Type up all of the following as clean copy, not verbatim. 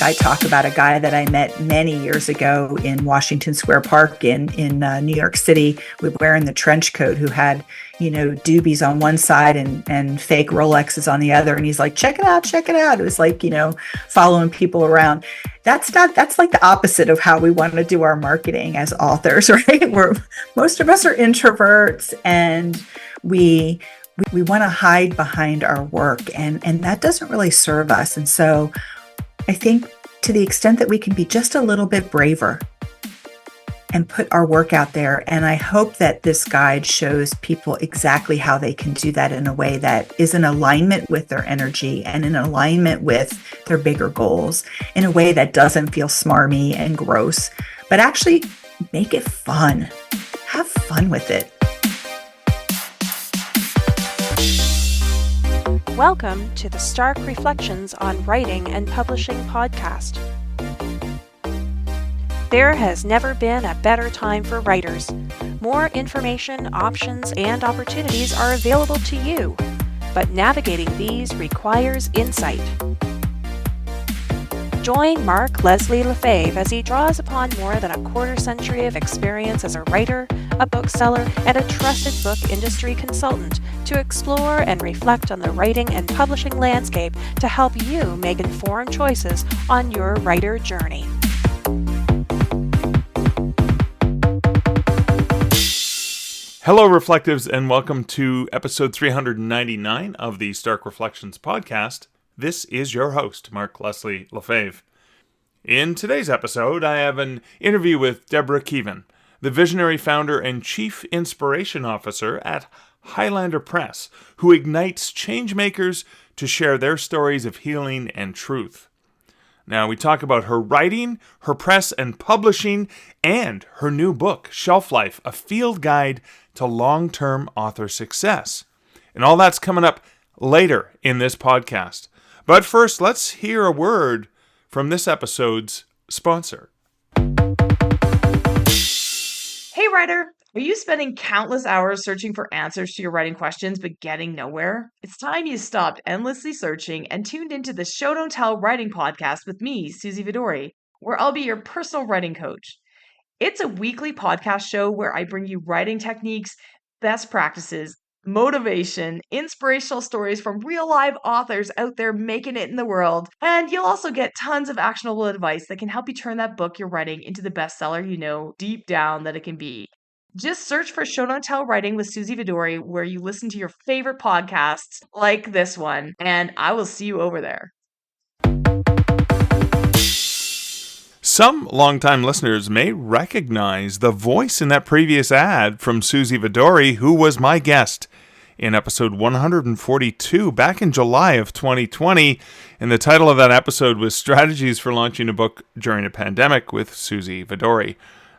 I talk about a guy that I met many years ago in Washington Square Park in New York City, wearing the trench coat, who had, doobies on one side and fake Rolexes on the other. And he's like, check it out, check it out. It was like, following people around. That's like the opposite of how we want to do our marketing as authors, right? Most of us are introverts, and we want to hide behind our work, and that doesn't really serve us. And so I think, to the extent that we can be just a little bit braver and put our work out there, and I hope that this guide shows people exactly how they can do that in a way that is in alignment with their energy and in alignment with their bigger goals, in a way that doesn't feel smarmy and gross, but actually make it fun. Have fun with it. Welcome to the Stark Reflections on Writing and Publishing podcast. There has never been a better time for writers. More information, options, and opportunities are available to you, but navigating these requires insight. Join Mark Leslie Lefebvre as he draws upon more than a quarter century of experience as a writer, a bookseller, and a trusted book industry consultant to explore and reflect on the writing and publishing landscape to help you make informed choices on your writer journey. Hello, Reflectives, and welcome to episode 399 of the Stark Reflections podcast. This is your host, Mark Leslie Lefebvre. In today's episode, I have an interview with Deborah Kevin, the visionary founder and chief inspiration officer at Highlander Press, who ignites changemakers to share their stories of healing and truth. Now, we talk about her writing, her press and publishing, and her new book, Shelf Life, a field guide to long-term author success. And all that's coming up later in this podcast. But first, let's hear a word from this episode's sponsor. Hey, writer! Are you spending countless hours searching for answers to your writing questions but getting nowhere? It's time you stopped endlessly searching and tuned into the Show Don't Tell Writing Podcast with me, Susie Vidori, where I'll be your personal writing coach. It's a weekly podcast show where I bring you writing techniques, best practices, motivation, inspirational stories from real live authors out there making it in the world. And you'll also get tons of actionable advice that can help you turn that book you're writing into the bestseller you know deep down that it can be. Just search for Show Don't Tell Writing with Susie Vidori where you listen to your favorite podcasts like this one, and I will see you over there. Some longtime listeners may recognize the voice in that previous ad from Susie Vidori, who was my guest in episode 142 back in July of 2020. And the title of that episode was Strategies for Launching a Book During a Pandemic with Susie Vidori.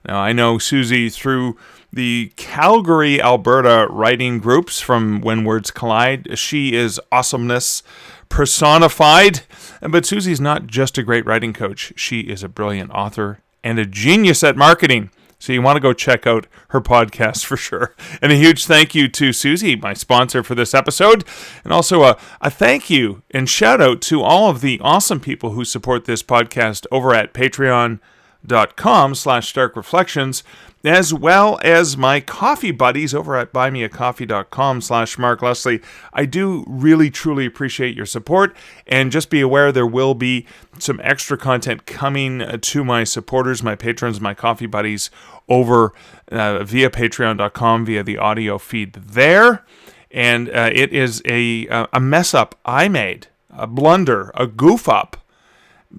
Now, I know Susie through the Calgary, Alberta writing groups from When Words Collide. She is awesomeness personified. But Susie's not just a great writing coach. She is a brilliant author and a genius at marketing. So you want to go check out her podcast for sure. And a huge thank you to Susie, my sponsor for this episode. And also a thank you and shout out to all of the awesome people who support this podcast over at patreon.com/starkreflections, as well as my coffee buddies over at buymeacoffee.com/Mark Leslie. I do really, truly appreciate your support, and just be aware there will be some extra content coming to my supporters, my patrons, my coffee buddies over via patreon.com, via the audio feed there. And it is a mess up I made, a blunder, a goof up,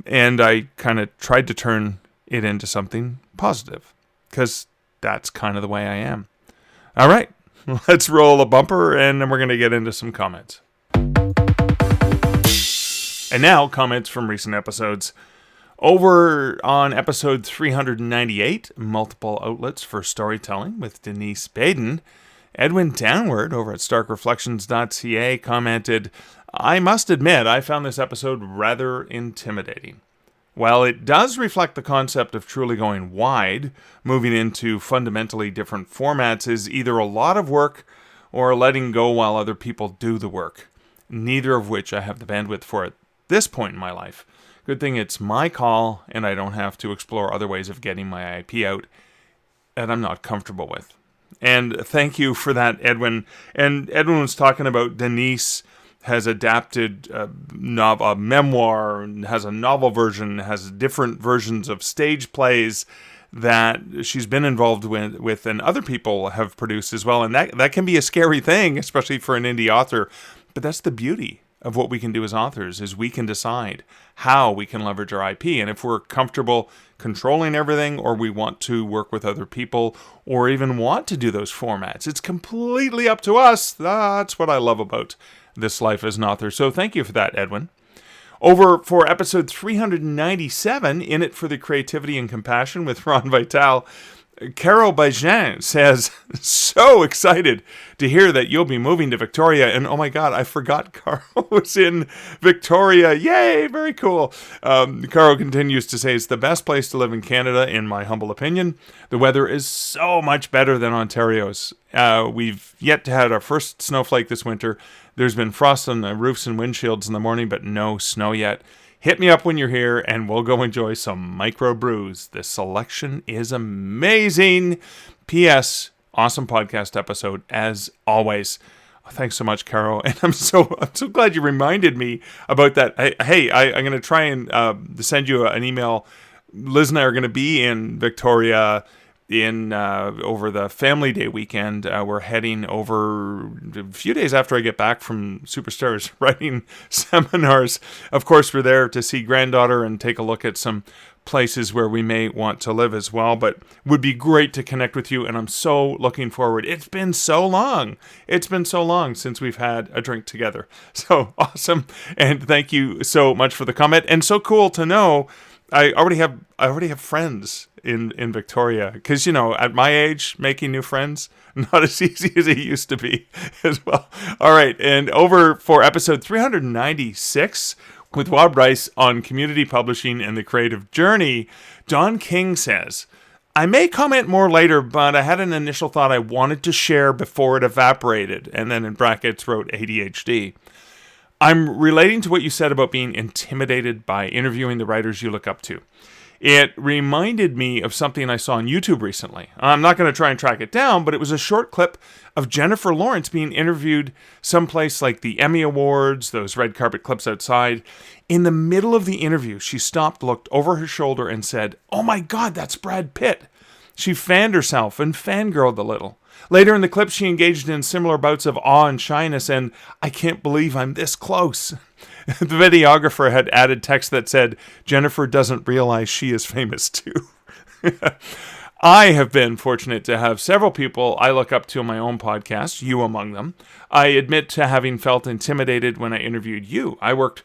and I kind of tried to turn it into something positive, because that's kind of the way I am. All right, let's roll a bumper, and then we're going to get into some comments. And now, comments from recent episodes. Over on episode 398, Multiple Outlets for Storytelling with Denise Baden, Edwin Downward over at starkreflections.ca commented, I must admit I found this episode rather intimidating. While it does reflect the concept of truly going wide, moving into fundamentally different formats is either a lot of work or letting go while other people do the work, neither of which I have the bandwidth for at this point in my life. Good thing it's my call and I don't have to explore other ways of getting my IP out that I'm not comfortable with. And thank you for that, Edwin. And Edwin was talking about Denise has adapted a memoir, and has a novel version, has different versions of stage plays that she's been involved with and other people have produced as well. And that can be a scary thing, especially for an indie author. But that's the beauty of what we can do as authors, is we can decide how we can leverage our IP. And if we're comfortable controlling everything, or we want to work with other people, or even want to do those formats, it's completely up to us. That's what I love about this life as an author. So thank you for that, Edwin. Over for episode 397, In It for the Creativity and Compassion with Ron Vital, Carol Bajan says, so excited to hear that you'll be moving to Victoria. And oh my God, I forgot Carol was in Victoria. Yay, very cool. Carol continues to say, it's the best place to live in Canada, in my humble opinion. The weather is so much better than Ontario's. We've yet to have our first snowflake this winter. There's been frost on the roofs and windshields in the morning, but no snow yet. Hit me up when you're here, and we'll go enjoy some micro brews. The selection is amazing. P.S. Awesome podcast episode, as always. Thanks so much, Caro. And I'm so glad you reminded me about that. Hey, I'm going to try and send you an email. Liz and I are going to be in Victoria over the Family Day weekend. We're heading over a few days after I get back from Superstars writing seminars. Of course, we're there to see granddaughter and take a look at some places where we may want to live as well, but would be great to connect with you, and I'm so looking forward. It's been so long since we've had a drink together. So awesome, and thank you so much for the comment, and so cool to know I already have friends in Victoria, because, you know, at my age, making new friends, not as easy as it used to be as well. All right, and over for episode 396 with Rob Rice on community publishing and the creative journey, Don King says, I may comment more later, but I had an initial thought I wanted to share before it evaporated, and then in brackets wrote ADHD. I'm relating to what you said about being intimidated by interviewing the writers you look up to. It reminded me of something I saw on YouTube recently. I'm not going to try and track it down, but it was a short clip of Jennifer Lawrence being interviewed someplace like the Emmy Awards, those red carpet clips outside. In the middle of the interview, she stopped, looked over her shoulder, and said, "Oh my God, that's Brad Pitt." She fanned herself and fangirled a little. Later in the clip, she engaged in similar bouts of awe and shyness and, "I can't believe I'm this close." The videographer had added text that said, "Jennifer doesn't realize she is famous too." I have been fortunate to have several people I look up to on my own podcast, you among them. I admit to having felt intimidated when I interviewed you. I worked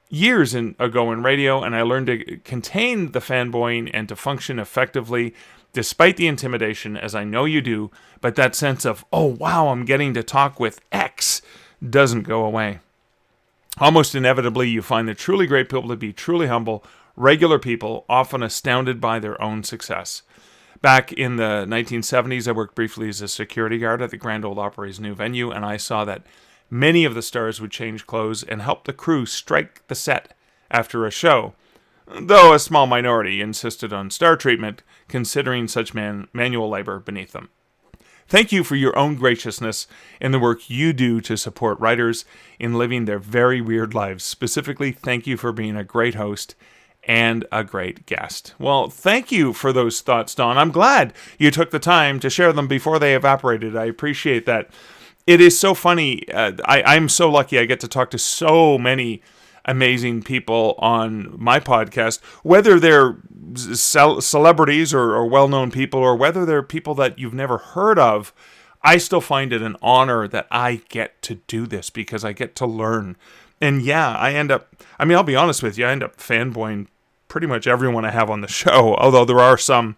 years ago in radio, and I learned to contain the fanboying and to function effectively despite the intimidation, as I know you do, but that sense of, oh wow, I'm getting to talk with X doesn't go away. Almost inevitably, you find the truly great people to be truly humble, regular people, often astounded by their own success. Back in the 1970s, I worked briefly as a security guard at the Grand Ole Opry's new venue, and I saw that many of the stars would change clothes and help the crew strike the set after a show, though a small minority insisted on star treatment, considering such manual labor beneath them. Thank you for your own graciousness in the work you do to support writers in living their very weird lives. Specifically, thank you for being a great host and a great guest. Well, thank you for those thoughts, Dawn. I'm glad you took the time to share them before they evaporated. I appreciate that. It is so funny. I'm so lucky I get to talk to so many amazing people on my podcast, whether they're celebrities or well-known people, or whether they're people that you've never heard of. I still find it an honor that I get to do this because I get to learn. And yeah, I'll be honest with you, I end up fanboying pretty much everyone I have on the show, although there are some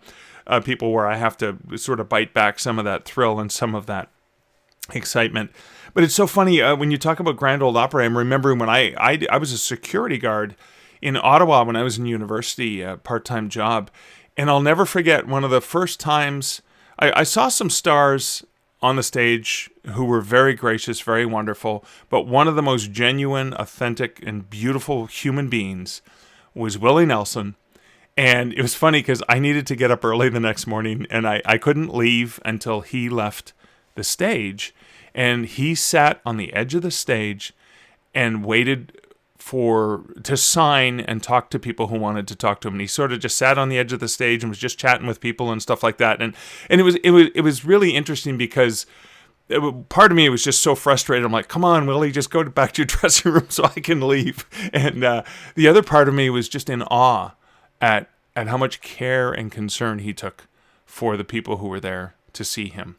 people where I have to sort of bite back some of that thrill and some of that excitement. But it's so funny, when you talk about Grand Ole Opry, I'm remembering when I was a security guard in Ottawa when I was in university, a part-time job. And I'll never forget one of the first times I saw some stars on the stage who were very gracious, very wonderful. But one of the most genuine, authentic, and beautiful human beings was Willie Nelson. And it was funny because I needed to get up early the next morning, and I couldn't leave until he left the stage. And he sat on the edge of the stage and waited to sign and talk to people who wanted to talk to him. And he sort of just sat on the edge of the stage and was just chatting with people and stuff like that. And it was really interesting because part of me was just so frustrated. I'm like, come on, Willie, just go back to your dressing room so I can leave. And the other part of me was just in awe at how much care and concern he took for the people who were there to see him.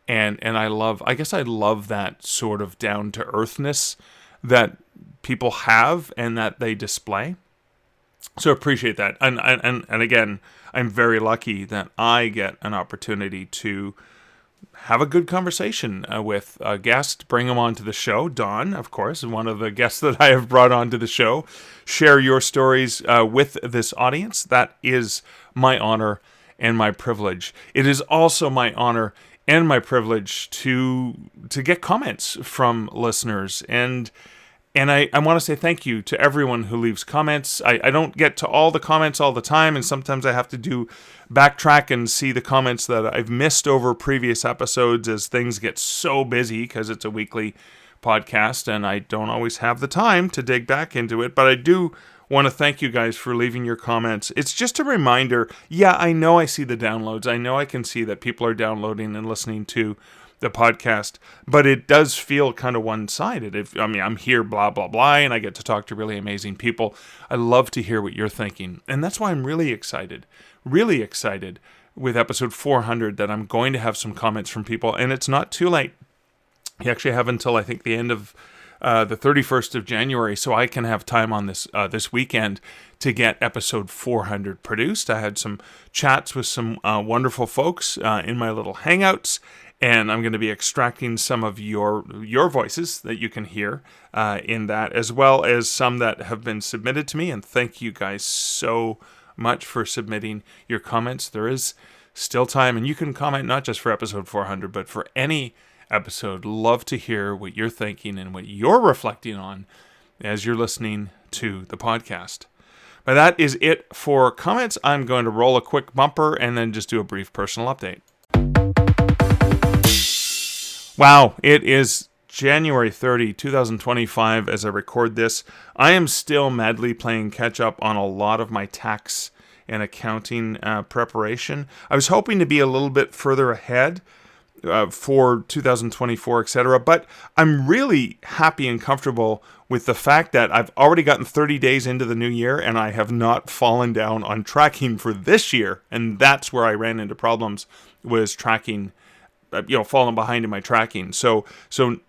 And I guess I love that sort of down to earthness that people have and that they display. So appreciate that. And again, I'm very lucky that I get an opportunity to have a good conversation with a guest, bring them onto the show. Dawn, of course, one of the guests that I have brought onto the show. Share your stories with this audience. That is my honor and my privilege. It is also my honor and my privilege to get comments from listeners. And I want to say thank you to everyone who leaves comments. I don't get to all the comments all the time, and sometimes I have to backtrack and see the comments that I've missed over previous episodes as things get so busy because it's a weekly podcast, and I don't always have the time to dig back into it. But I do want to thank you guys for leaving your comments. It's just a reminder. Yeah, I know I see the downloads. I know I can see that people are downloading and listening to the podcast, but it does feel kind of one-sided. I'm here, blah, blah, blah, and I get to talk to really amazing people. I love to hear what you're thinking, and that's why I'm really excited with episode 400 that I'm going to have some comments from people, and it's not too late. You actually have until, I think, the end of the 31st of January, so I can have time on this weekend to get episode 400 produced. I had some chats with some wonderful folks in my little hangouts, and I'm going to be extracting some of your voices that you can hear in that, as well as some that have been submitted to me. And thank you guys so much for submitting your comments. There is still time, and you can comment not just for episode 400, but for any episode. Love to hear what you're thinking and what you're reflecting on as you're listening to the podcast. But that is it for comments. I'm going to roll a quick bumper and then just do a brief personal update. Wow, it is January 30, 2025 as I record this. I am still madly playing catch up on a lot of my tax and accounting preparation. I was hoping to be a little bit further ahead for 2024, etc. But I'm really happy and comfortable with the fact that I've already gotten 30 days into the new year and I have not fallen down on tracking for this year. And that's where I ran into problems, was tracking, falling behind in my tracking. So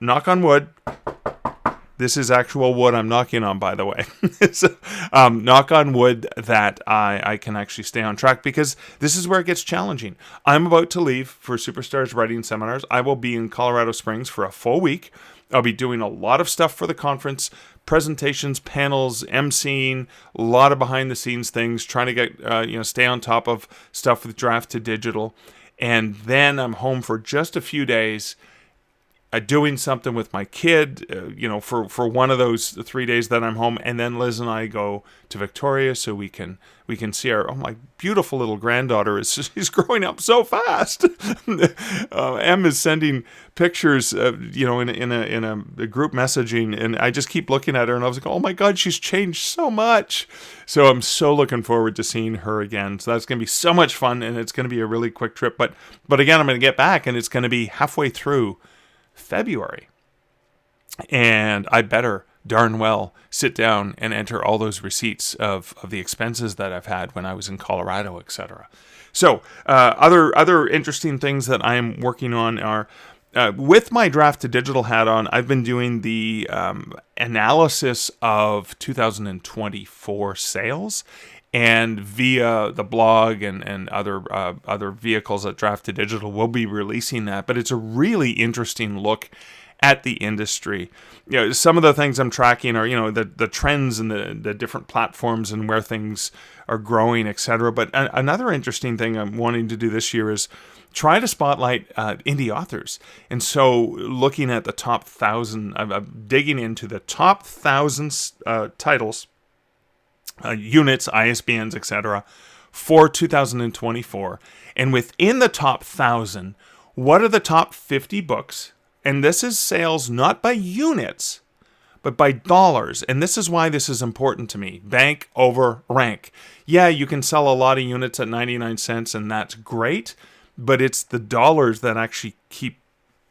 knock on wood. This is actual wood I'm knocking on, by the way. So, knock on wood that I can actually stay on track, because this is where it gets challenging. I'm about to leave for Superstars Writing Seminars. I will be in Colorado Springs for a full week. I'll be doing a lot of stuff for the conference, presentations, panels, emceeing, a lot of behind-the-scenes things, trying to get stay on top of stuff with Draft to Digital. And then I'm home for just a few days, doing something with my kid, for one of those 3 days that I'm home, and then Liz and I go to Victoria so we can see my beautiful little granddaughter she's growing up so fast. Em is sending pictures, in a group messaging, and I just keep looking at her, and I was like, oh my God, she's changed so much. So I'm so looking forward to seeing her again. So that's going to be so much fun, and it's going to be a really quick trip. But again, I'm going to get back, and it's going to be halfway through February, and I better darn well sit down and enter all those receipts of the expenses that I've had when I was in Colorado, etc. So other interesting things that I'm working on are, with my Draft to Digital hat on, I've been doing the analysis of 2024 sales, and via the blog and other vehicles at Draft to Digital, we'll be releasing that. But it's a really interesting look at the industry. Some of the things I'm tracking are, the trends and the different platforms and where things are growing, etc. But another interesting thing I'm wanting to do this year is try to spotlight indie authors. And so looking at the top 1,000, I'm digging into the top 1,000 titles units, ISBNs, etc., for 2024. And within the top 1,000, what are the top 50 books? And this is sales not by units, but by dollars. And this is why this is important to me. Bank over rank. Yeah, you can sell a lot of units at 99 cents, and that's great, but it's the dollars that actually keep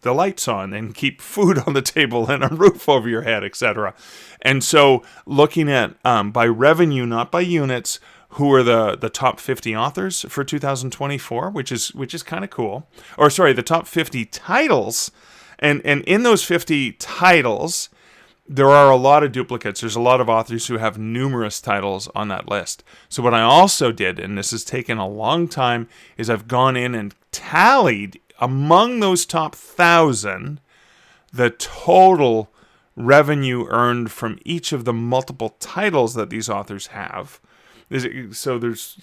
the lights on and keep food on the table and a roof over your head, etc. And so looking at by revenue, not by units, who are the top 50 authors for 2024, which is kind of cool. Or sorry, the top 50 titles. And in those 50 titles, there are a lot of duplicates. There's a lot of authors who have numerous titles on that list. So what I also did, and this has taken a long time, is I've gone in and tallied among those top 1,000 the total revenue earned from each of the multiple titles that these authors have. So there's,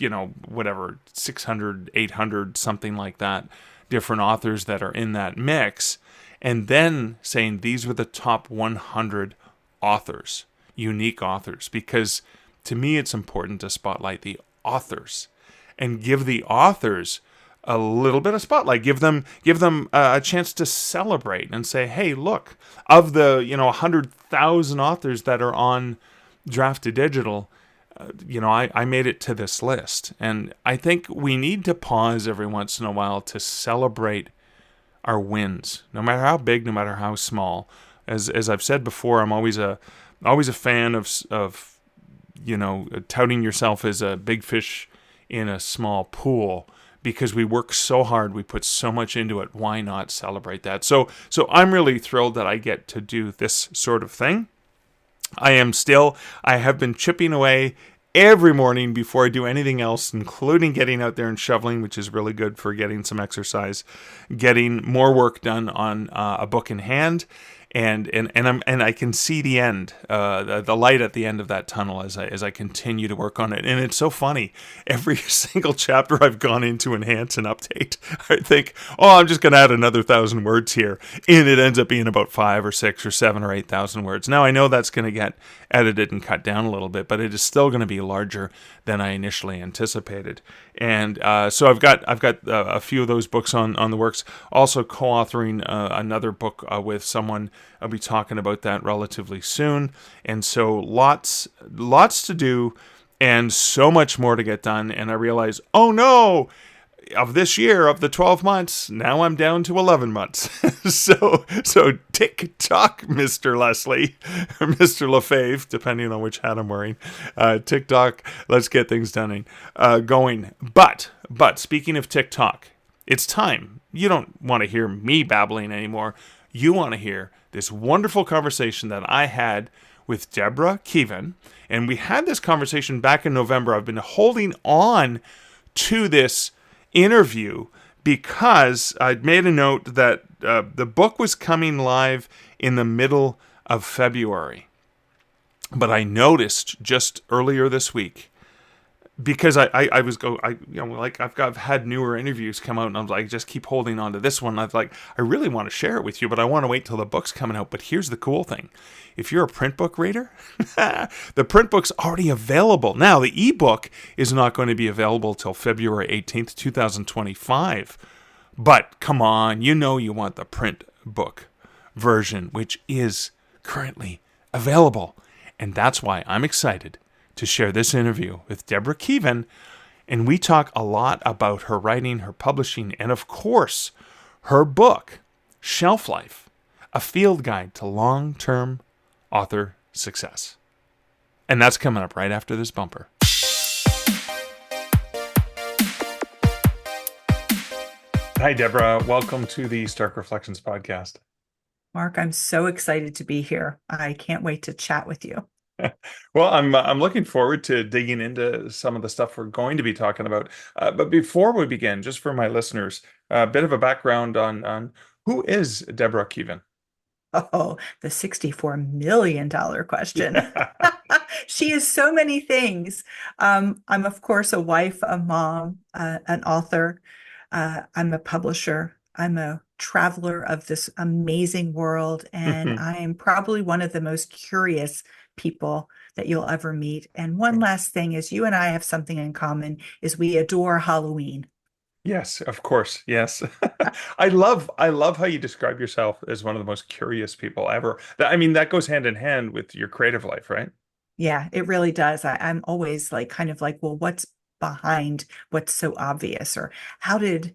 whatever, 600, 800, something like that, different authors that are in that mix. And then saying these were the top 100 authors, unique authors, because to me it's important to spotlight the authors and give the authors a little bit of spotlight, give them a chance to celebrate and say, hey, look, of the 100,000 authors that are on Draft to Digital, I made it to this list. And I think we need to pause every once in a while to celebrate our wins, no matter how big, no matter how small. As I've said before, I'm always a fan of touting yourself as a big fish in a small pool, because we work so hard, we put so much into it. Why not celebrate that? So I'm really thrilled that I get to do this sort of thing. I have been chipping away every morning before I do anything else, including getting out there and shoveling, which is really good for getting some exercise, getting more work done on a book in hand. And I can see the end, the light at the end of that tunnel as I continue to work on it. And it's so funny. Every single chapter I've gone in to enhance and update, I think, I'm just going to add another 1,000 words here, and it ends up being about 5 or 6 or 7 or 8,000 words. Now I know that's going to get edited and cut down a little bit, but it is still going to be larger than I initially anticipated. And so I've got a few of those books on the works. Also co-authoring another book with someone. I'll be talking about that relatively soon. And so lots to do and so much more to get done. And I realize, oh no, of this year, of the 12 months, now I'm down to 11 months. so tick-tock, Mr. Leslie, or Mr. Lefebvre, depending on which hat I'm wearing. Tick-tock, let's get things done going. But speaking of tick-tock, it's time. You don't want to hear me babbling anymore. You want to hear this wonderful conversation that I had with Deborah Kevin. And we had this conversation back in November. I've been holding on to this interview because I'd made a note that the book was coming live in the middle of February. But I noticed just earlier this week, because I've had newer interviews come out, and I'm like, just keep holding on to this one. I really want to share it with you, but I want to wait till the book's coming out. But here's the cool thing. If you're a print book reader, the print book's already available. Now, the ebook is not going to be available till February 18th, 2025. But come on, you want the print book version, which is currently available. And that's why I'm excited to share this interview with Deborah Kevin, and we talk a lot about her writing, her publishing, and of course, her book, Shelf Life, a field guide to long-term author success. And that's coming up right after this bumper. Hi, Deborah. Welcome to the Stark Reflections podcast. Mark, I'm so excited to be here. I can't wait to chat with you. Well, I'm looking forward to digging into some of the stuff we're going to be talking about. But before we begin, just for my listeners, a bit of a background on who is Deborah Kevin? Oh, the $64 million question. She is so many things. I'm, of course, a wife, a mom, an author. I'm a publisher. I'm a traveler of this amazing world, and I am probably one of the most curious people that you'll ever meet. And one last thing is you and I have something in common is we adore Halloween. Yes, of course. Yes. I love how you describe yourself as one of the most curious people ever. I mean, that goes hand in hand with your creative life, right? Yeah, it really does. I'm always like kind of like, well, what's behind what's so obvious, or how did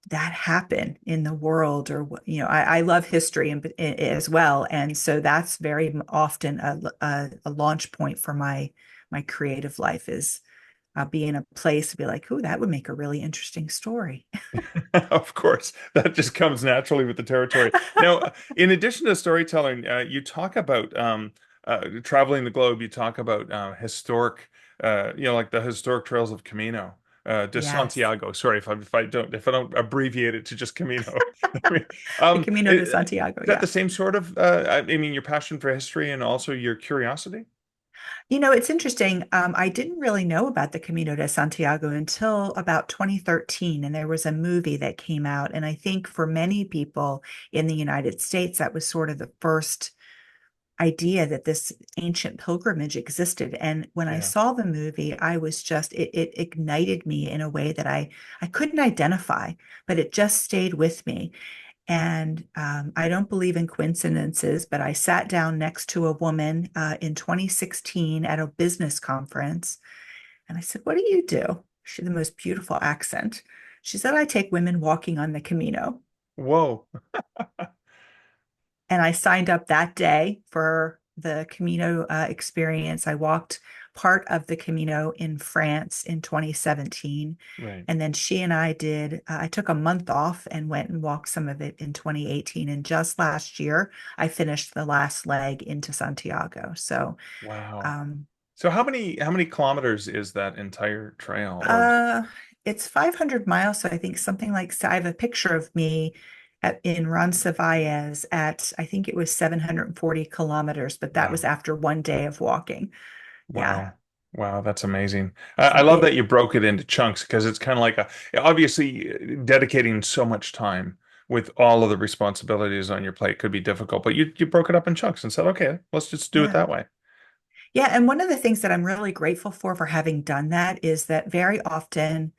that happen in the world, or I love history as well, and so that's very often a launch point for my creative life is be in a place to be like, oh, that would make a really interesting story. Of course, that just comes naturally with the territory. Now, in addition to storytelling, you talk about traveling the globe. You talk about historic, like the historic trails of Camino de Yes, Santiago. Sorry if I don't abbreviate it to just Camino. I mean, the Camino de Santiago. is that Yeah. the same sort of? I mean, your passion for history and also your curiosity. It's interesting. I didn't really know about the Camino de Santiago until about 2013, and there was a movie that came out. And I think for many people in the United States, that was sort of the first idea that this ancient pilgrimage existed. And when I Yeah. saw the movie, I was just, it ignited me in a way that I couldn't identify, but it just stayed with me. And I don't believe in coincidences, but I sat down next to a woman in 2016 at a business conference. And I said, what do you do? She had the most beautiful accent. She said, I take women walking on the Camino. Whoa. And I signed up that day for the Camino experience. I walked part of the Camino in France in 2017. Right. And then she and I I took a month off and went and walked some of it in 2018. And just last year, I finished the last leg into Santiago. So, Wow. um, So how many kilometers is that entire trail? Or uh, it's 500 miles. So I think something like, so I have a picture of me in Roncesvalles at, I think it was 740 kilometers, but that was wow. after one day of walking. Yeah. Wow. Wow, that's amazing. I So love that you broke it into chunks because it's kind of like obviously dedicating so much time with all of the responsibilities on your plate could be difficult, but you broke it up in chunks and said, okay, let's just do it yeah. that way. Yeah. And one of the things that I'm really grateful for having done that is that very often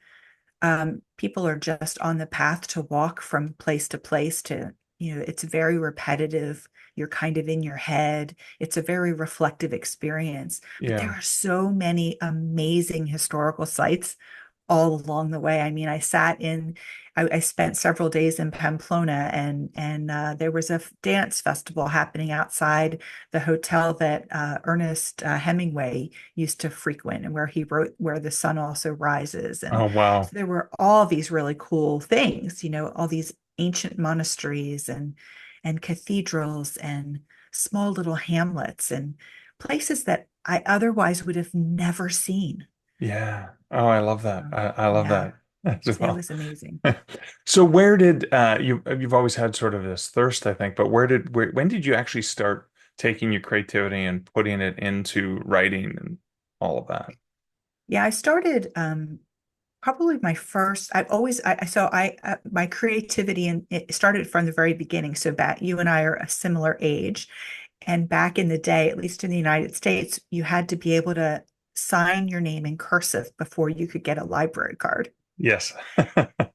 people are just on the path to walk from place to place to, it's very repetitive. You're kind of in your head. It's a very reflective experience. But there Yeah. are so many amazing historical sites all along the way. I mean, I spent several days in Pamplona, and there was a dance festival happening outside the hotel that Ernest Hemingway used to frequent, and where he wrote "Where the Sun Also Rises." And Oh, wow. so there were all these really cool things, all these ancient monasteries and cathedrals and small little hamlets and places that I otherwise would have never seen. Yeah. Oh, I love that. I love Yeah, that as it well. was amazing. So where did you've always had sort of this thirst, I think, but when did you actually start taking your creativity and putting it into writing and all of that? Yeah, I started probably my first. I've always I my creativity, and it started from the very beginning. So back, you and I are a similar age, and back in the day, at least in the United States, you had to be able to sign your name in cursive before you could get a library card. Yes.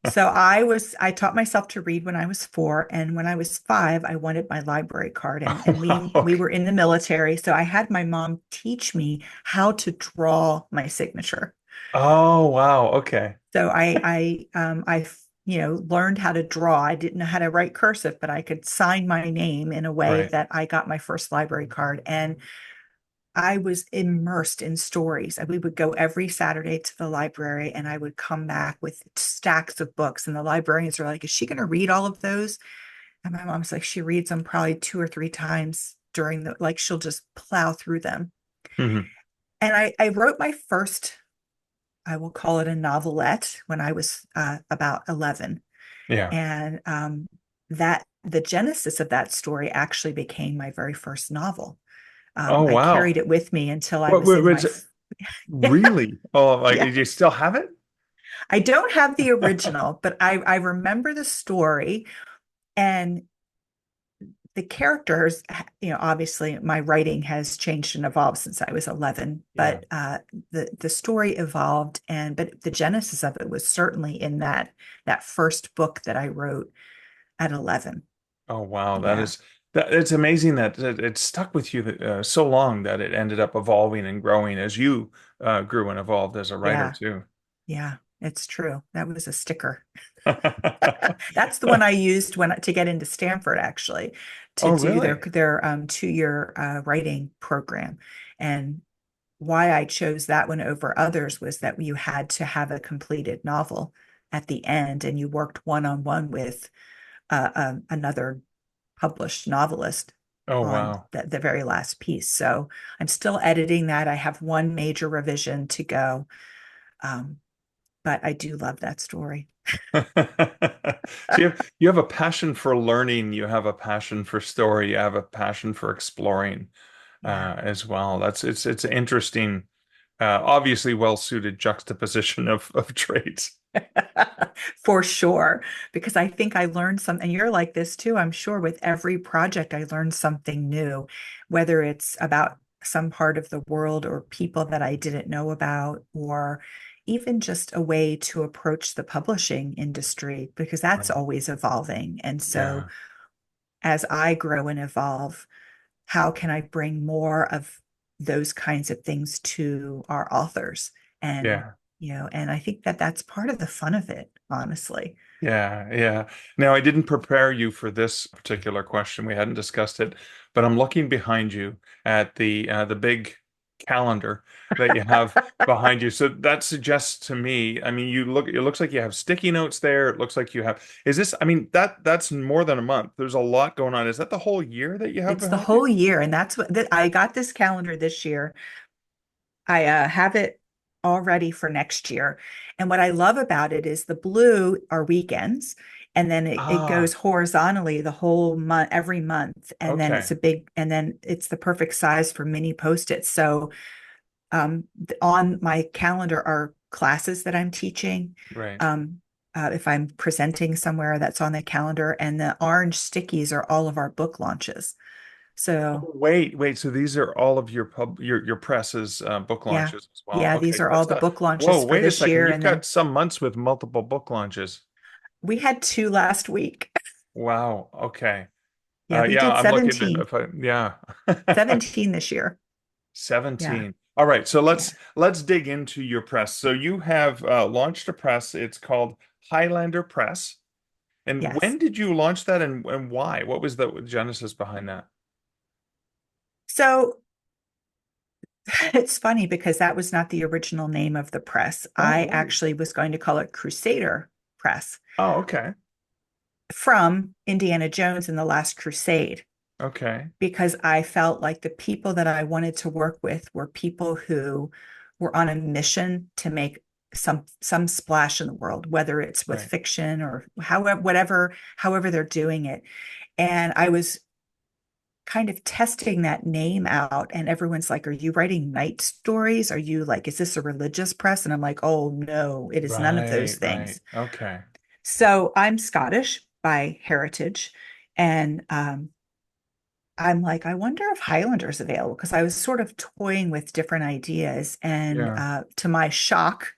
So I taught myself to read when I was 4, and when I was 5, I wanted my library card, and Wow. we Okay. were in the military, so I had my mom teach me how to draw my signature. Oh, wow. Okay. So learned how to draw. I didn't know how to write cursive, but I could sign my name in a way Right. that I got my first library card. And I was immersed in stories. We would go every Saturday to the library, and I would come back with stacks of books. And the librarians are like, is she going to read all of those? And my mom's like, she reads them probably 2 or 3 times during like, she'll just plow through them. Hmm. And I wrote my first, I will call it a novelette, when I was about 11. Yeah. And that the genesis of that story actually became my very first novel. Oh, I wow. carried it with me until I What, was what, in what's it? yeah, Really? Oh, like yeah. you still have it? I don't have the original, but I remember the story and the characters, obviously my writing has changed and evolved since I was 11, Yeah. but the story evolved but the genesis of it was certainly in that first book that I wrote at 11. Oh wow, Yeah. that it's amazing that it stuck with you so long that it ended up evolving and growing as you grew and evolved as a writer Yeah. too. Yeah, it's true. That was a sticker. That's the one I used when to get into Stanford, actually, to Oh do their really? 2-year writing program. And why I chose that one over others was that you had to have a completed novel at the end, and you worked one-on-one with another published novelist Oh on wow. the very last piece. So I'm still editing that. I have one major revision to go, um, but I do love that story. So you have a passion for learning, you have a passion for story, you have a passion for exploring Yeah. as well. It's interesting, obviously well suited juxtaposition of traits. For sure. Because I think I learned something, and you're like this too, I'm sure with every project, I learned something new, whether it's about some part of the world or people that I didn't know about, or even just a way to approach the publishing industry, because that's Right. always evolving. And so Yeah. as I grow and evolve, how can I bring more of those kinds of things to our authors? And, Yeah. and I think that that's part of the fun of it, honestly. Yeah, yeah. Now, I didn't prepare you for this particular question. We hadn't discussed it, but I'm looking behind you at the big calendar that you have behind you. So that suggests to me, I mean, it looks like you have sticky notes there. It looks like you have, is this, I mean, that's more than a month. There's a lot going on. Is that the whole year that you have It's the behind you? whole year. And that's what I got this calendar this year. I have it all ready for next year. And what I love about it is the blue are weekends, and then it goes Ah, horizontally the whole month, every month. And then okay. and then it's the perfect size for mini post-its. So on my calendar are classes that I'm teaching. Right. If I'm presenting somewhere, that's on the calendar, and the orange stickies are all of our book launches. So Oh, wait. So these are all of your press's book yeah, launches as well. yeah, Okay, these are all that's the book whoa, launches for wait a this second. year. You've And got then some months with multiple book launches. we had two last week. Wow. Okay. Yeah, we Yeah, did I'm looking 17, if I yeah. 17 this year. Yeah, 17. All right, so yeah, let's dig into your press. So you have launched a press. It's called Highlander Press. And yes. when did you launch that and why? What was the genesis behind that? So it's funny because that was not the original name of the press. I Oh, actually was going to call it Crusader Press oh, okay. from Indiana Jones and the Last Crusade, Okay. because I felt like the people that I wanted to work with were people who were on a mission to make some splash in the world, whether it's with Right. fiction or however they're doing it. And I was kind of testing that name out, and everyone's like, are you writing night stories? Are you like, is this a religious press? And I'm like, oh no, it is none of those Right. things. Okay. So I'm Scottish by heritage, and I'm like, I wonder if Highlander's available, because I was sort of toying with different ideas. And Yeah. to my shock,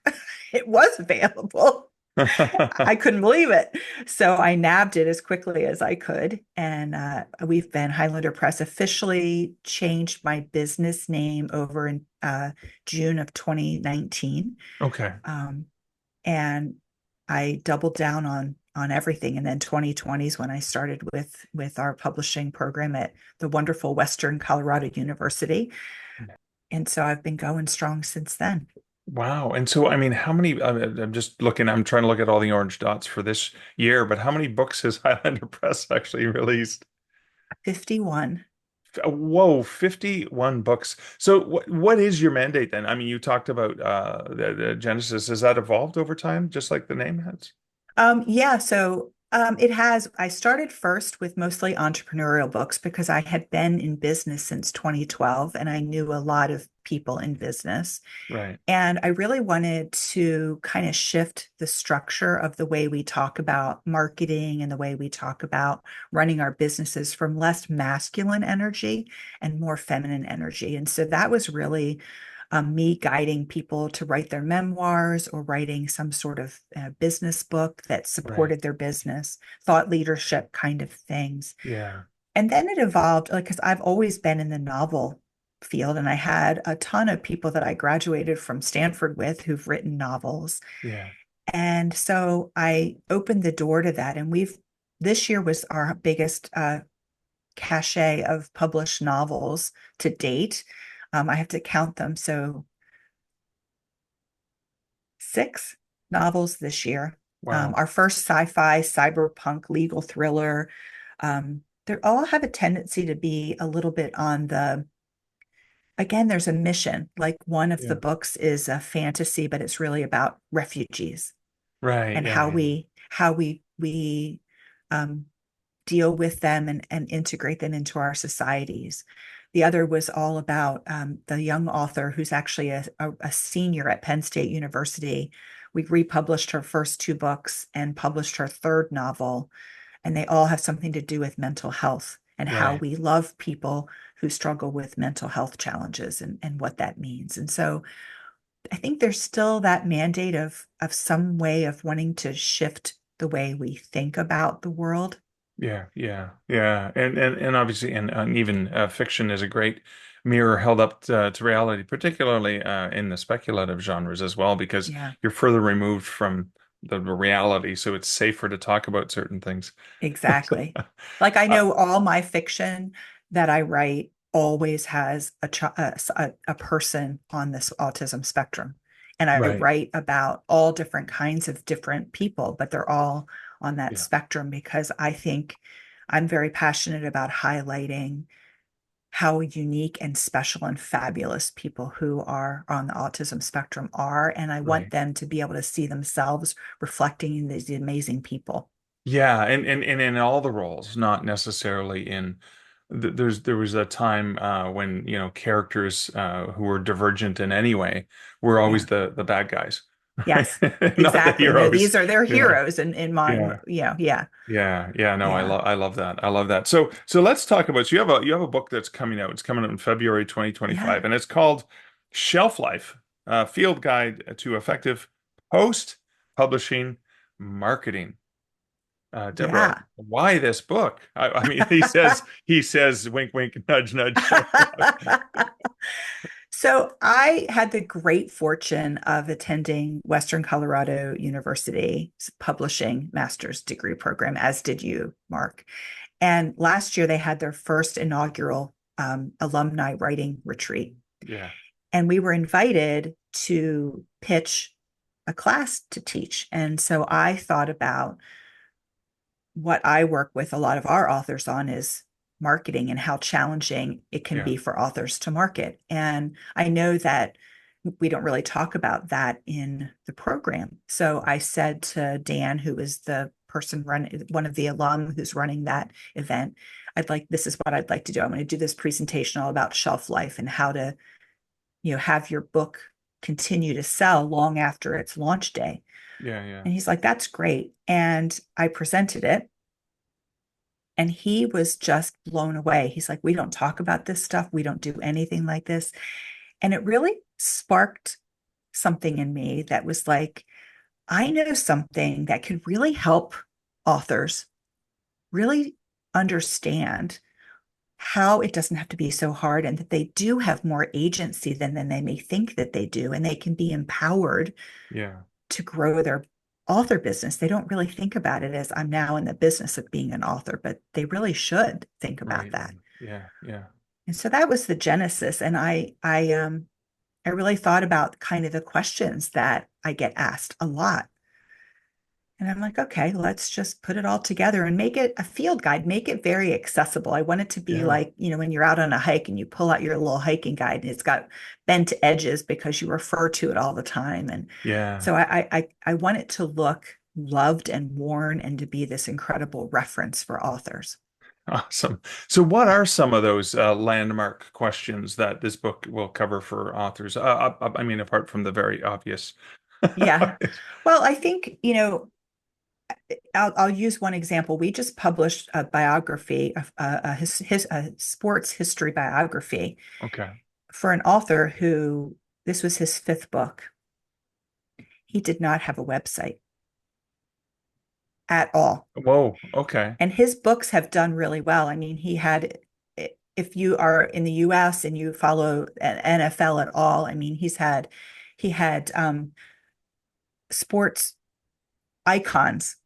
it was available. I couldn't believe it. So I nabbed it as quickly as I could. And we've been Highlander Press, officially changed my business name over in June of 2019. Okay. Um, and I doubled down on everything. And then 2020 is when I started with our publishing program at the wonderful Western Colorado University. And so I've been going strong since then. Wow. And so, I mean, how many, I'm just looking, I'm trying to look at all the orange dots for this year, but how many books has Highlander Press actually released? 51. Whoa, 51 books. So what is your mandate then? I mean, you talked about the Genesis. Has that evolved over time, just like the name has? Yeah, so It has. I started first with mostly entrepreneurial books because I had been in business since 2012 and I knew a lot of people in business. Right. And I really wanted to kind of shift the structure of the way we talk about marketing and the way we talk about running our businesses from less masculine energy and more feminine energy. And so that was really me guiding people to write their memoirs or writing some sort of business book that Right. supported their business, thought leadership kind of things. Yeah. And then it evolved, like, because I've always been in the novel field and I had a ton of people that I graduated from Stanford with who've written novels. Yeah. And so I opened the door to that. And this year was our biggest cachet of published novels to date. I have to count them. So 6 novels this year. Wow. Our first sci-fi, cyberpunk, legal thriller. They all have a tendency to be a little bit on the, again, there's a mission. Like one of the Yeah. books is a fantasy, but it's really about refugees Right. and Yeah. how Yeah. we um, deal with them and integrate them into our societies. The other was all about the young author who's actually a senior at Penn State University. We republished her first 2 books and published her third novel, and they all have something to do with mental health and how Right. we love people who struggle with mental health challenges and what that means. And so I think there's still that mandate of some way of wanting to shift the way we think about the world. Yeah. Yeah. Yeah. And obviously, and even fiction is a great mirror held up to reality, particularly in the speculative genres as well, because Yeah. you're further removed from the reality, so it's safer to talk about certain things. Exactly. Like I Uh, know all my fiction that I write always has a person on this autism spectrum. And I right. write about all different kinds of different people, but they're all on that Yeah. spectrum because I think I'm very passionate about highlighting how unique and special and fabulous people who are on the autism spectrum are. And I want Right. them to be able to see themselves reflecting in these amazing people. Yeah, and in all the roles, not necessarily in there was a time when, characters who were divergent in any way were always Yeah. the bad guys, right? Yes, Not the exactly. No, heroes. these are their Yeah. heroes in mine. Yeah. Yeah, yeah, Yeah. Yeah. No, yeah, I love that. I love that. So let's talk about, so you have a book that's coming out. It's coming out in February yeah, 2025, and it's called Shelf Life, Field Guide to Effective Post Publishing Marketing. Deborah, yeah. why this book? I mean, he says, wink, wink, nudge, nudge, shelf life. So I had the great fortune of attending Western Colorado University's publishing master's degree program, as did you, Mark. And last year they had their first inaugural alumni writing retreat. Yeah, And we were invited to pitch a class to teach. And so I thought about what I work with a lot of our authors on is marketing and how challenging it can yeah, be for authors to market. And I know that we don't really talk about that in the program. So I said to Dan, who is the person running, one of the alum who's running that event, this is what I'd like to do. I'm going to do this presentation all about shelf life and how to, have your book continue to sell long after its launch day. yeah, yeah, And he's like, that's great. And I presented it. And he was just blown away. He's like, we don't talk about this stuff. We don't do anything like this. And it really sparked something in me that was like, I know something that could really help authors really understand how it doesn't have to be so hard and that they do have more agency than they may think that they do. And they can be empowered yeah. to grow their author business. They don't really think about it as I'm now in the business of being an author, but they really should think about Right. that. Yeah, yeah, And so that was the genesis. And I really thought about kind of the questions that I get asked a lot. And I'm like, okay, let's just put it all together and make it a field guide, make it very accessible. I want it to be yeah, like, when you're out on a hike and you pull out your little hiking guide and it's got bent edges because you refer to it all the time. And yeah, so I want it to look loved and worn and to be this incredible reference for authors. Awesome. So, what are some of those landmark questions that this book will cover for authors? I mean, apart from the very obvious. Yeah. Well, I think, I'll use one example. We just published a biography, a sports history biography Okay. for an author who this was his fifth book. He did not have a website at all. Whoa. Okay. And his books have done really well. I mean, if you are in the US and you follow NFL at all, I mean, he had sports icons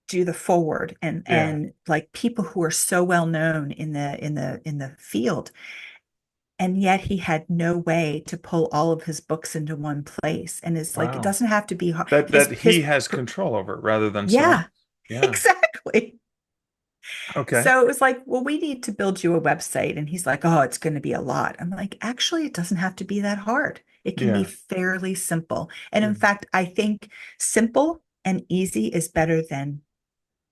do the forward Yeah. and like people who are so well known in the field. And yet he had no way to pull all of his books into one place. And it's like, it Wow. doesn't have to be That he has control over rather than someone. yeah, Yeah. exactly. Okay. So it was like, well, we need to build you a website. And he's like, oh, it's going to be a lot. I'm like, actually, it doesn't have to be that hard. It can be Yeah. fairly simple. And Yeah. in fact, I think simple and easy is better than,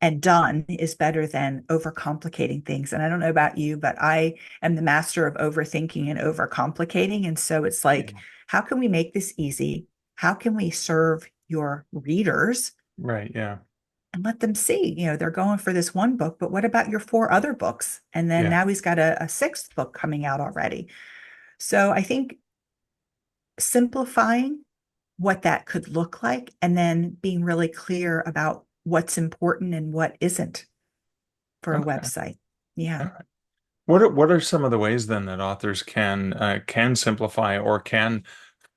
and done is better than overcomplicating things. And I don't know about you, but I am the master of overthinking and overcomplicating. And so it's like, Yeah. how can we make this easy? How can we serve your readers Right. Yeah. and let them see, they're going for this one book, but what about your four other books? And then Yeah. now he's got a sixth book coming out already. So I think simplifying what that could look like and then being really clear about what's important and what isn't for a Okay. website. Yeah. All right. What are some of the ways then that authors can simplify or can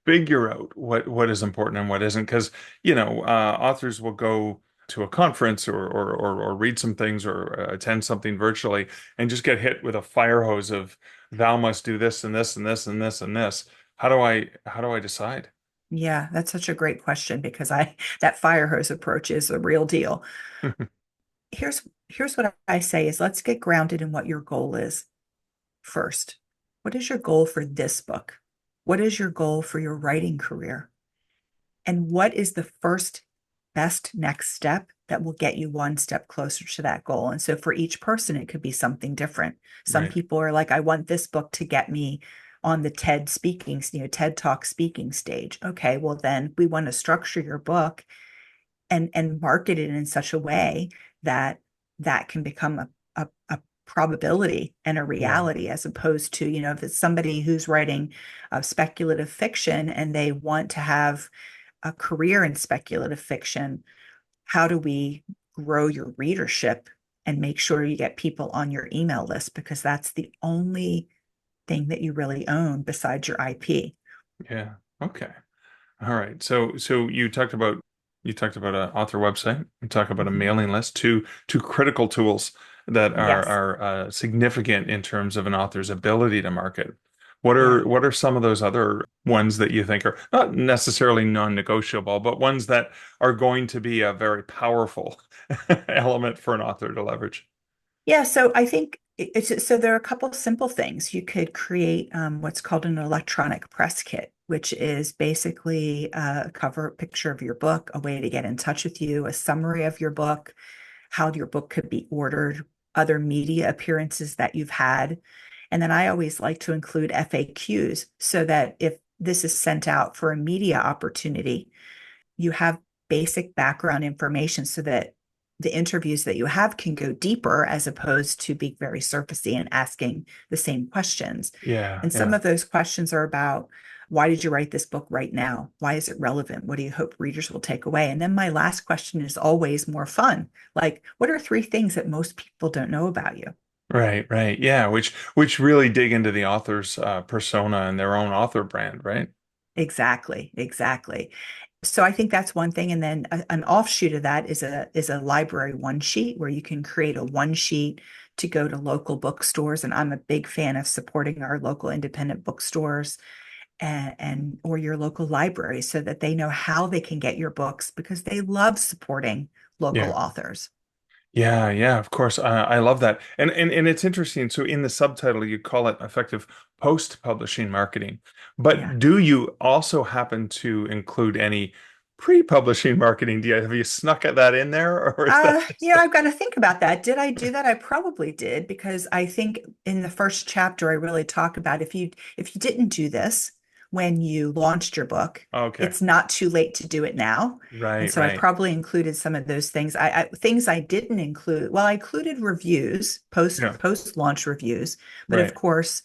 figure out what is important and what isn't? Because authors will go to a conference or read some things or attend something virtually and just get hit with a fire hose of thou must do this and this and this and this and this. How do I decide? Yeah, that's such a great question because that fire hose approach is a real deal. Here's what I say is let's get grounded in what your goal is first. What is your goal for this book? What is your goal for your writing career? And what is the first best next step that will get you one step closer to that goal? And so for each person, it could be something different. Some Right. people are like, I want this book to get me on the TED Talk speaking stage. Okay, well then we want to structure your book and market it in such a way that that can become a probability and a Yeah. reality as opposed to, if it's somebody who's writing speculative fiction and they want to have a career in speculative fiction, how do we grow your readership and make sure you get people on your email list? Because that's the only thing that you really own besides your IP. Yeah. Okay. All right. So you talked about an author website. You talk about a Mhm. mailing list. Two critical tools that are Yes. are significant in terms of an author's ability to market. What Yeah. are what are some of those other ones that you think are not necessarily non-negotiable, but ones that are going to be a very powerful element for an author to leverage? Yeah, so I think so there are a couple of simple things. You could create what's called an electronic press kit, which is basically a cover picture of your book, a way to get in touch with you, a summary of your book, how your book could be ordered, other media appearances that you've had. And then I always like to include FAQs so that if this is sent out for a media opportunity, you have basic background information so that the interviews that you have can go deeper as opposed to be very surfacey and asking the same questions. Yeah, And some yeah. of those questions are about why did you write this book right now? Why is it relevant? What do you hope readers will take away? And then my last question is always more fun. Like, what are three things that most people don't know about you? Right, right. Yeah, which really dig into the author's persona and their own author brand, right? Exactly, exactly. So I think that's one thing. And then an offshoot of that is a library one sheet where you can create a one sheet to go to local bookstores. And I'm a big fan of supporting our local independent bookstores and or your local library so that they know how they can get your books because they love supporting local Yeah. authors. Yeah, yeah, of course. I love that. And it's interesting. So in the subtitle, you call it effective post-publishing marketing. Yeah. But do you also happen to include any pre-publishing marketing do you have you snuck that in there, or is that just I've got to think about that. Did I do that? I probably did because I think in the first chapter I really talk about if you didn't do this when you launched your book, okay? it's not too late to do it now. And Right, so I right, probably included some of those things. Things I didn't include. Well, I included reviews, yeah, post launch reviews, but of right, course,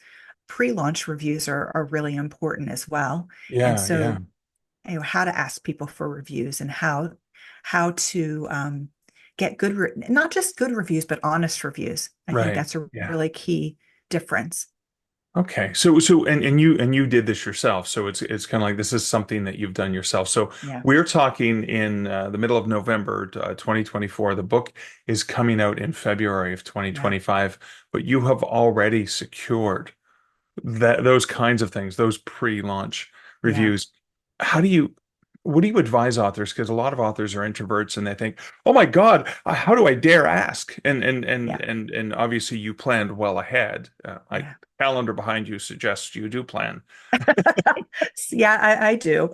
pre-launch reviews are really important as well. And yeah, yeah, so how to ask people for reviews and how to get not just good reviews but honest reviews. I think right, that's a yeah. really key difference. Okay, so and you did this yourself, so it's kind of like this is something that you've done yourself. So Yeah, we're talking in the middle of November, 2024. The book is coming out in February of yeah, 2025, but you have already secured that those kinds of things, those pre-launch yeah, reviews. How do you, what do you advise authors? Because a lot of authors are introverts and they think, "Oh my God, how do I dare ask?" yeah, And obviously you planned well ahead. yeah. Calendar behind you suggests you do plan. Yeah, I do.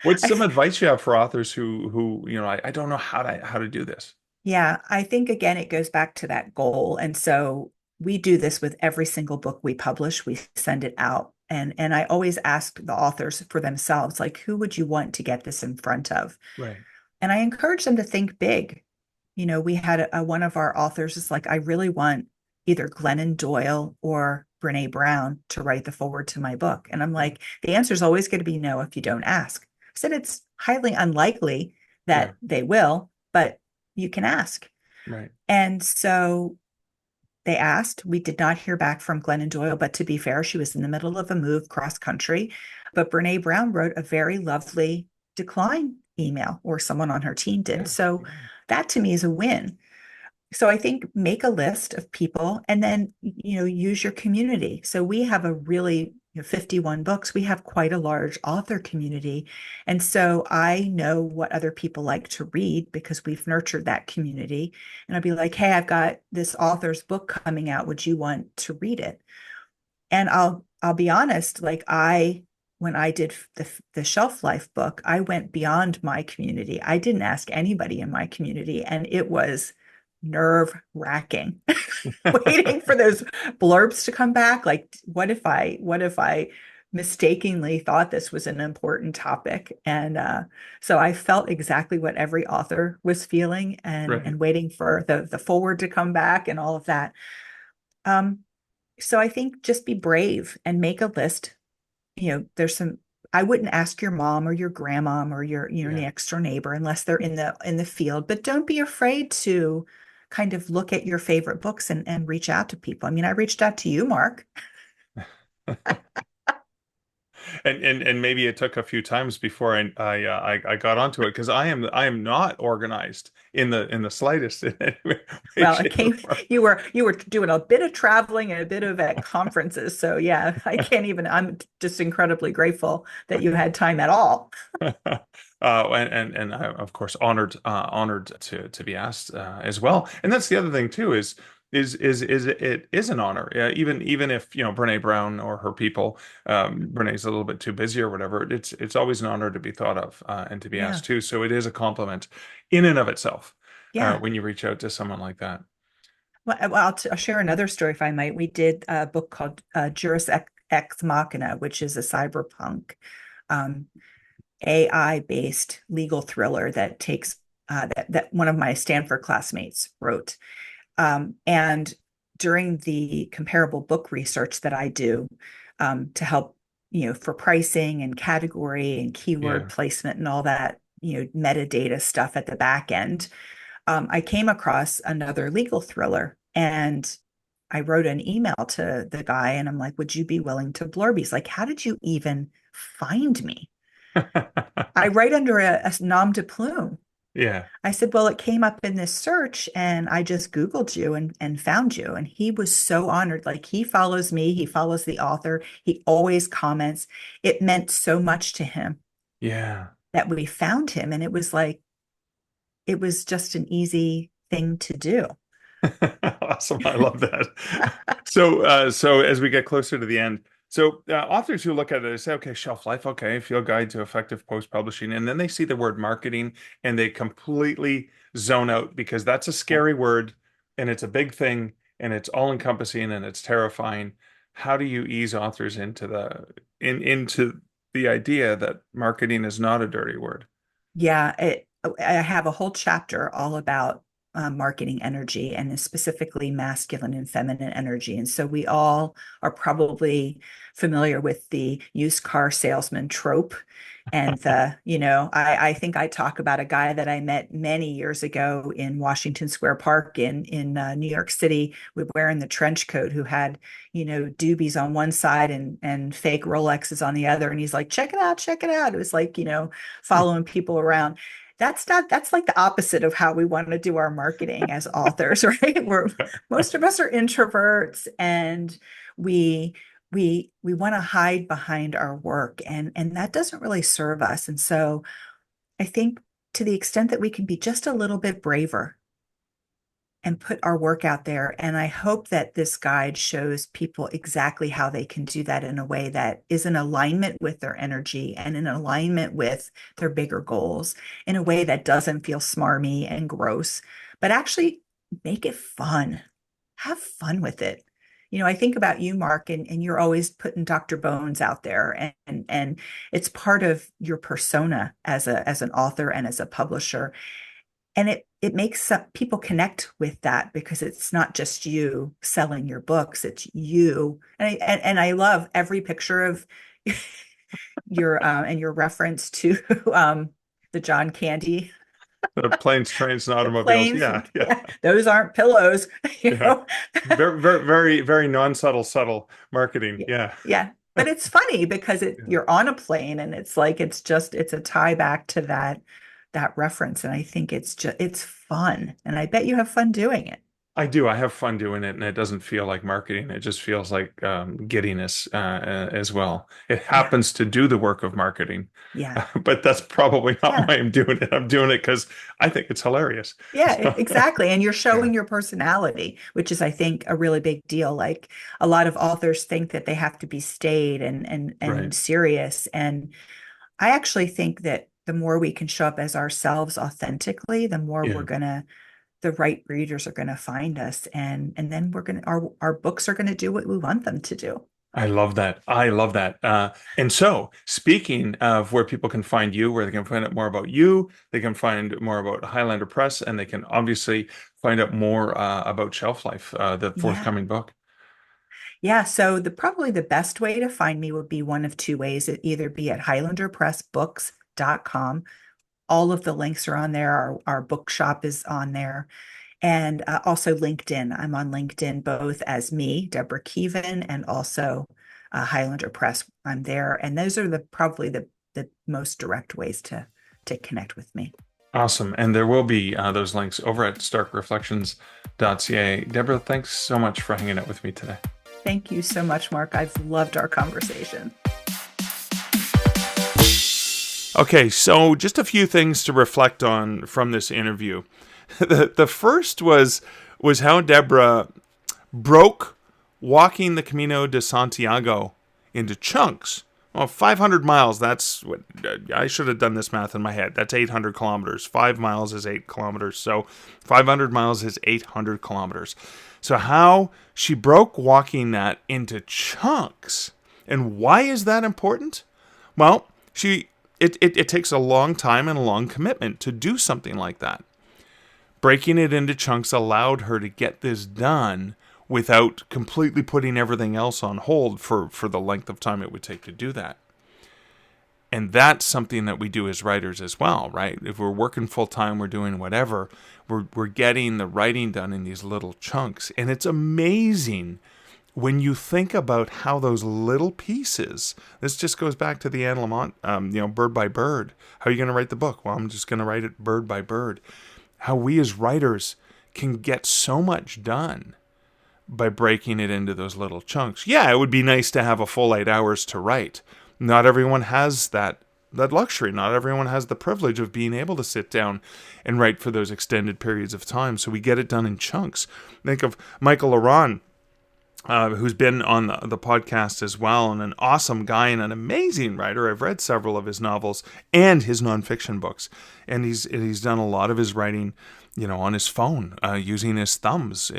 What's I some advice you have for authors who I don't know how to do this. Yeah, I think again, it goes back to that goal. And so we do this with every single book we publish, we send it out. And I always ask the authors for themselves, like, who would you want to get this in front of? Right. And I encourage them to think big. We had one of our authors is like, I really want either Glennon Doyle or Brene Brown to write the forward to my book. And I'm like, the answer is always going to be no if you don't ask. I said it's highly unlikely Yeah. that they will, but you can ask. Right. And so they asked. We did not hear back from Glennon Doyle, but to be fair, she was in the middle of a move cross country. But Brene Brown wrote a very lovely decline email, or someone on her team did. Yeah. So Yeah. that to me is a win. So I think make a list of people and then, use your community. So we have a really, 51 books. We have quite a large author community. And so I know what other people like to read because we've nurtured that community. And I'll be like, hey, I've got this author's book coming out. Would you want to read it? And I'll be honest, like when I did the shelf life book, I went beyond my community. I didn't ask anybody in my community, and it was nerve wracking waiting for those blurbs to come back. Like, what if I mistakenly thought this was an important topic? And so I felt exactly what every author was feeling, and Right. and waiting for the forward to come back and all of that. Um, so I think just be brave and make a list. There's some, I wouldn't ask your mom or your grandmom or your Yeah. next door neighbor unless they're in the field, but don't be afraid to kind of look at your favorite books and reach out to people. I mean, I reached out to you, Mark. And maybe it took a few times before I got onto it because I am not organized in the slightest in any way, Well, it shape, or came, form. you were doing a bit of traveling and a bit of at conferences. So yeah, I'm just incredibly grateful that you had time at all. And I, of course, honored to be asked as well. And that's the other thing too is it is an honor, even if Brene Brown or her people, Brene's a little bit too busy or whatever. It's always an honor to be thought of and to be Yeah. asked too. So it is a compliment in and of itself Yeah. when you reach out to someone like that. Well, I'll share another story if I might. We did a book called Juris Ex Machina, which is a cyberpunk um, AI-based legal thriller that takes that one of my Stanford classmates wrote. And during the comparable book research that I do to help, for pricing and category and keyword Yeah. placement and all that, metadata stuff at the back end, I came across another legal thriller, and I wrote an email to the guy and I'm like, would you be willing to blurb? He's like, how did you even find me? I write under a nom de plume. Yeah. I said, well, it came up in this search and I just Googled you and found you. And he was so honored. Like, he follows me, he follows the author, he always comments. It meant so much to him Yeah. that we found him. And it was like, it was just an easy thing to do. Awesome. I love that. So as we get closer to the end, So authors who look at it, they say, okay, shelf life, okay, field guide to effective post-publishing. And then they see the word marketing and they completely zone out because that's a scary word and it's a big thing and it's all-encompassing and it's terrifying. How do you ease authors into into the idea that marketing is not a dirty word? Yeah, I have a whole chapter all about marketing energy and specifically masculine and feminine energy. And so we all are probably familiar with the used car salesman trope. And I think I talk about a guy that I met many years ago in Washington Square Park in New York City, wearing the trench coat, who had, doobies on one side and fake Rolexes on the other. And he's like, check it out, check it out. It was like, following people around. That's like the opposite of how we want to do our marketing as authors, right? Most of us are introverts, and we want to hide behind our work, and that doesn't really serve us. And so I think, to the extent that we can be just a little bit braver and put our work out there. And I hope that this guide shows people exactly how they can do that in a way that is in alignment with their energy and in alignment with their bigger goals, in a way that doesn't feel smarmy and gross, but actually make it fun. Have fun with it. I think about you, Mark, and you're always putting Dr. Bones out there, and it's part of your persona as an author and as a publisher. And it makes people connect with that, because it's not just you selling your books, it's you. And I love every picture of your reference to the John Candy. The planes, trains, and automobiles. Planes, Yeah. those aren't pillows. Yeah. Very, very, very, very subtle marketing. Yeah. Yeah. But it's funny because you're on a plane, and it's like it's a tie back to that reference. And I think it's fun. And I bet you have fun doing it. I do. I have fun doing it, and it doesn't feel like marketing. It just feels like giddiness as well. It happens to do the work of marketing, Yeah. but that's probably not why I'm doing it. I'm doing it because I think it's hilarious. Yeah, exactly. And you're showing your personality, which is, I think, a really big deal. Like, a lot of authors think that they have to be staid and Right. serious. And I actually think that the more we can show up as ourselves authentically, the more Yeah. the right readers are gonna find us, and then our books are gonna do what we want them to do. I love that. I love that. And so, speaking of where people can find you, where they can find out more about you, they can find more about Highlander Press, and they can obviously find out more about Shelf Life, the Yeah. forthcoming book. Yeah, so probably the best way to find me would be one of two ways. It either be at highlanderpressbooks.com. All of the links are on there. Our bookshop is on there. And also LinkedIn. I'm on LinkedIn both as me, Deborah Kevin, and also Highlander Press. I'm there. And those are probably the most direct ways to connect with me. Awesome. And there will be those links over at starkreflections.ca. Deborah, thanks so much for hanging out with me today. Thank you so much, Mark. I've loved our conversation. Okay, so just a few things to reflect on from this interview. The first was how Deborah broke walking the Camino de Santiago into chunks. Well, 500 miles, that's what I should have done this math in my head. That's 800 kilometers. 5 miles is 8 kilometers. So 500 miles is 800 kilometers. So how she broke walking that into chunks. And why is that important? Well, it takes a long time and a long commitment to do something like that. Breaking it into chunks allowed her to get this done without completely putting everything else on hold for the length of time it would take to do that. And that's something that we do as writers as well, right? If we're working full time, we're doing whatever, we're getting the writing done in these little chunks. And it's amazing when you think about how those little pieces, this just goes back to the Anne Lamott, bird by bird. How are you going to write the book? Well, I'm just going to write it bird by bird. How we as writers can get so much done by breaking it into those little chunks. Yeah, it would be nice to have a full 8 hours to write. Not everyone has that luxury. Not everyone has the privilege of being able to sit down and write for those extended periods of time. So we get it done in chunks. Think of Michael Laurent who's been on the podcast as well, and an awesome guy and an amazing writer. I've read several of his novels and his nonfiction books, and he's done a lot of his writing, on his phone, using his thumbs,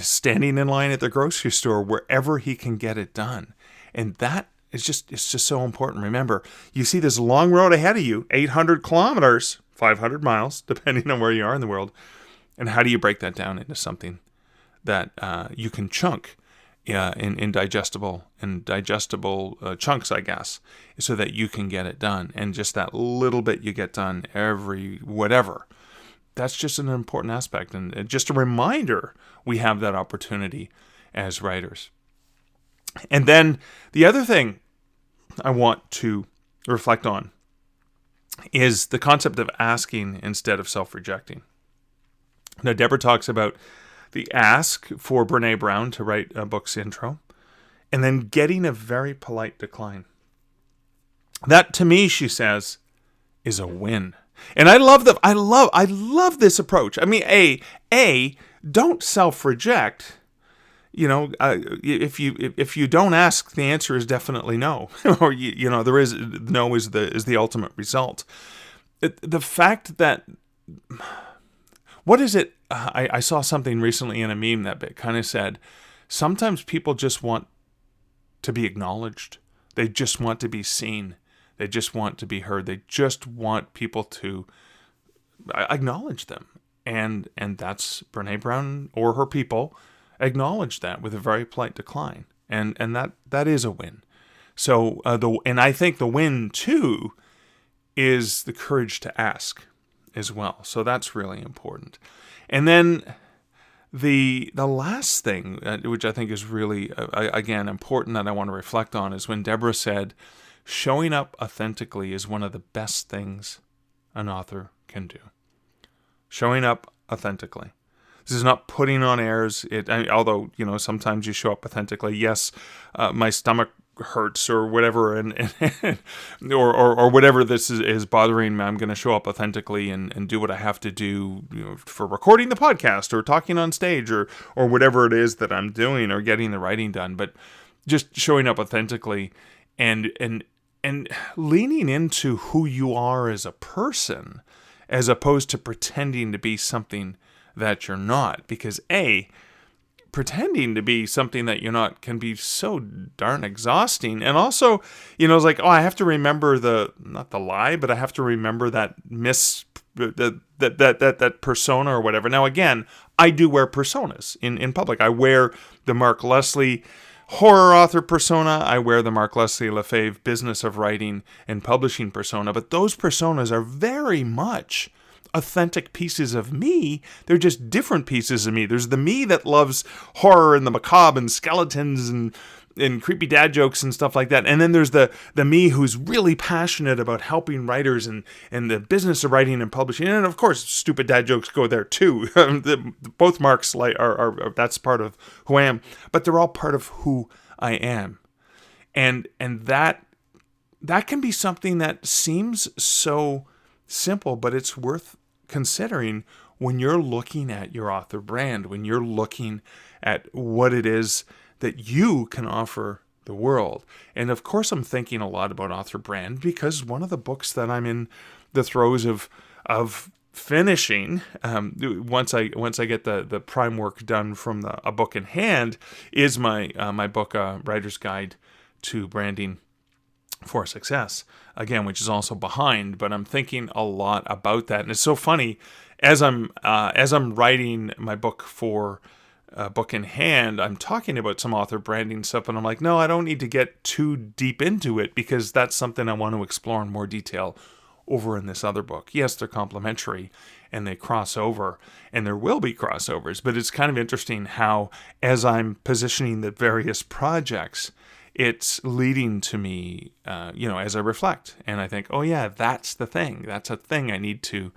standing in line at the grocery store, wherever he can get it done. And that is it's just so important. Remember, you see this long road ahead of you, 800 kilometers, 500 miles, depending on where you are in the world. And how do you break that down into something that you can chunk in digestible chunks, I guess, so that you can get it done. And just that little bit you get done every whatever. That's just an important aspect. And just a reminder, we have that opportunity as writers. And then the other thing I want to reflect on is the concept of asking instead of self-rejecting. Now, Deborah talks about the ask for Brené Brown to write a book's intro, and then getting a very polite decline. That, to me, she says, is a win. And I love this approach. I mean, don't self-reject. If you don't ask, the answer is definitely no, or there is no is the ultimate result. The fact that, what is it? I saw something recently in a meme that kind of said, sometimes people just want to be acknowledged. They just want to be seen. They just want to be heard. They just want people to acknowledge them. And that's Brené Brown or her people acknowledge that with a very polite decline. And that is a win. So and I think the win too is the courage to ask as well. So that's really important. And then the last thing, which I think is really, again, important that I want to reflect on, is when Deborah said, showing up authentically is one of the best things an author can do. Showing up authentically. This is not putting on airs. Although, sometimes you show up authentically. Yes, my stomach hurts or whatever, and or whatever this is bothering me, I'm going to show up authentically and do what I have to do, for recording the podcast or talking on stage or whatever it is that I'm doing or getting the writing done. But just showing up authentically and leaning into who you are as a person, as opposed to pretending to be something that you're not. Because pretending to be something that you're not can be so darn exhausting. And also, it's like, I have to remember not the lie, but I have to remember that that persona or whatever. Now, again, I do wear personas in public. I wear the Mark Leslie horror author persona. I wear the Mark Leslie Lefebvre business of writing and publishing persona. But those personas are very much authentic pieces of me. They're just different pieces of me. There's the me that loves horror and the macabre and skeletons and creepy dad jokes and stuff like that. And then there's the me who's really passionate about helping writers and the business of writing and publishing. And of course, stupid dad jokes go there too. Both Marks are that's part of who I am, but they're all part of who I am. And that can be something that seems so simple, but it's worth considering when you're looking at your author brand, when you're looking at what it is that you can offer the world. And of course, I'm thinking a lot about author brand because one of the books that I'm in the throes of finishing, once I get the prime work done from a book in hand, is my book, Writer's Guide to Branding for Success, again, which is also behind, but I'm thinking a lot about that. And it's so funny, as I'm writing my book for book in hand, I'm talking about some author branding stuff, and I'm like, no, I don't need to get too deep into it because that's something I want to explore in more detail over in this other book. Yes, they're complementary and they cross over, and there will be crossovers, but it's kind of interesting how, as I'm positioning the various projects, it's leading to me, as I reflect, and I think, oh yeah, that's the thing. That's a thing I need to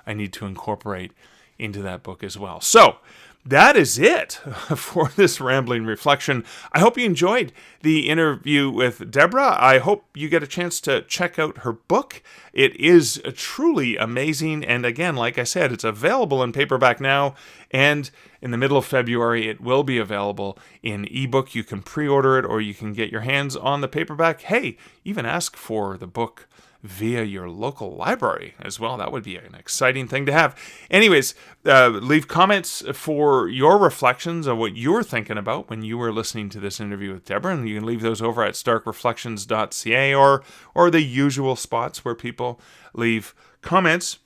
incorporate into that book as well. So that is it for this rambling reflection. I hope you enjoyed the interview with Deborah. I hope you get a chance to check out her book. It is truly amazing. And again, like I said, it's available in paperback now. And in the middle of February, it will be available in ebook. You can pre-order it or you can get your hands on the paperback. Hey, even ask for the book via your local library as well. That would be an exciting thing to have. Anyways, leave comments for your reflections on what you were thinking about when you were listening to this interview with Deborah, and you can leave those over at starkreflections.ca or the usual spots where people leave comments.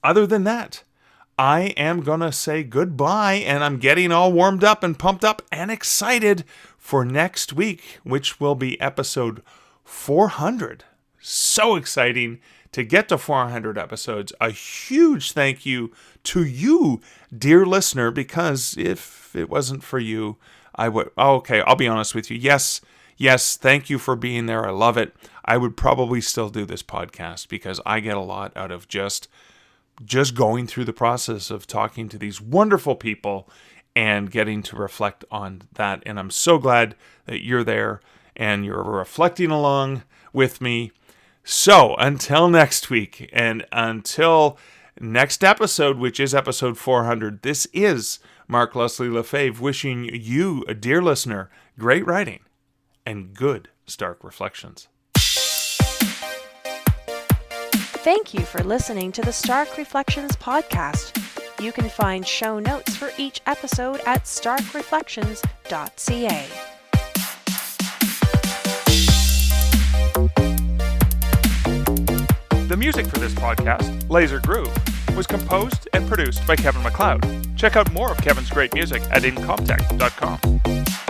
Other than that, I am going to say goodbye, and I'm getting all warmed up and pumped up and excited for next week, which will be episode 400. So exciting to get to 400 episodes. A huge thank you to you, dear listener, because if it wasn't for you, I would... Okay, I'll be honest with you. Yes, thank you for being there. I love it. I would probably still do this podcast because I get a lot out of just going through the process of talking to these wonderful people and getting to reflect on that. And I'm so glad that you're there and you're reflecting along with me. So until next week and until next episode, which is episode 400, this is Mark Leslie Lefebvre wishing you, a dear listener, great writing and good Stark Reflections. Thank you for listening to the Stark Reflections podcast. You can find show notes for each episode at starkreflections.ca. The music for this podcast, Laser Groove, was composed and produced by Kevin MacLeod. Check out more of Kevin's great music at incomptech.com.